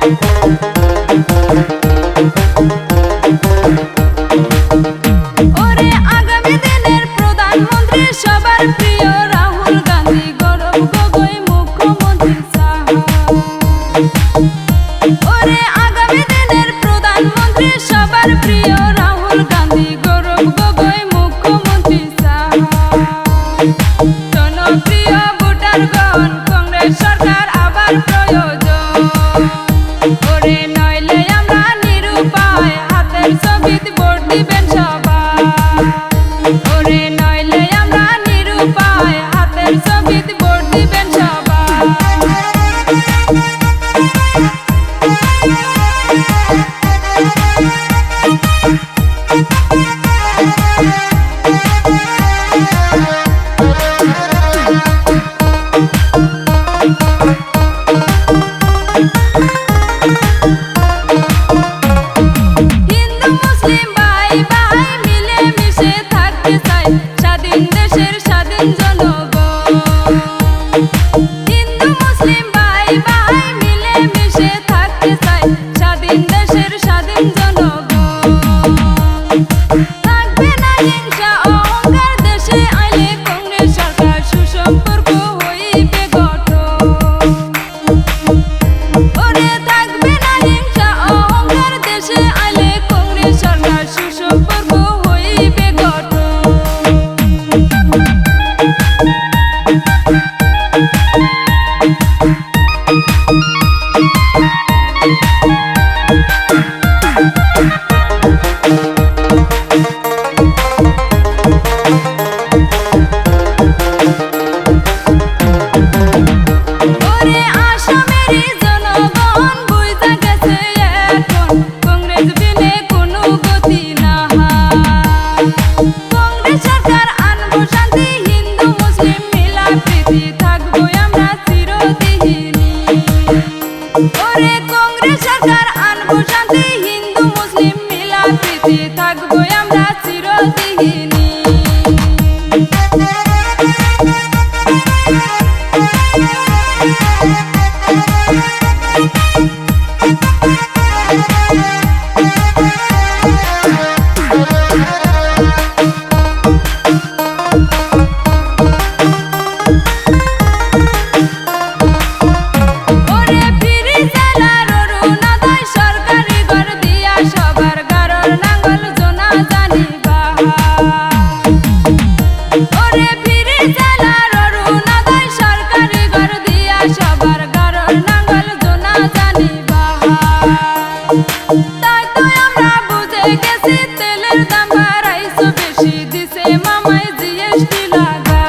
ওরে আগামী দিনের প্রধানমন্ত্রী সবার প্রিয় রাহুল গান্ধী, গৌরব গগৈ মুখ্যমন্ত্রী সাহা। ওরে আগামী দিনের প্রধানমন্ত্রী সবার প্রিয় রাহুল গান্ধী, গৌরব গগৈ মুখ্যমন্ত্রী সাহা। জনপ্রিয় ভোটারগণ, কংগ্রেস সরকার আবার প্রয়োজন। ওরে নইলে আমরা নিরুপায়, হাতের ছবিতে ভোট দিবেন সবাই। ওরে নইলে আমরা নিরুপায়, হাতের ছবিতে ভোট দিবেন সবাই। হিন্দু মুসলিম ভাই ভাই মিলে মিশে থাকতে চাই, স্বাধীন দেশের স্বাধীন জনগণ। হিন্দু মুসলিম ভাই ভাই মিলে মিশে থাকতে চাই, স্বাধীন দেশের স্বাধীন জনগণ। থাকবে না হিংসা অহংকার, দেশে আইলে কংগ্রেস সরকার সুসম্পর্ক হইবে গঠন। ওরে থাকবে না হিংসা অহংকার, দেশে আইলে কংগ্রেস সরকার সুসম্পর্ক হইবে গঠন। ওরে আসামেরই জনগণ বুঝা গেছে এখন, কংগ্রেস বিনে কোনো গতি নাই। কংগ্রেস সরকার আনবো শান্তি, হিন্দু মুসলিম মিলা প্রীতি, থাকবো আমরা চিরদিনই। ওরে কংগ্রেস সরকার আনবো শান্তি, হিন্দু মুসলিম মিলা প্রীতি, থাকবো আমরা চিরদিনই। ওরে ফিরি জেলার অরুণোদয় সরকারি ঘর দিয়া, সবার গারর নাঙ্গল জোনা জানি বাহার। ওরে ফিরি জেলার অরুণোদয় সরকারি ঘর দিয়া, সবার গারর নাঙ্গল জোনা জানি বাহার। তাই তো আমরা বুঝে গেছি, তেলের দাম বাড়াইছো বেশি, দিছে মামাই জিএসটি লাগা।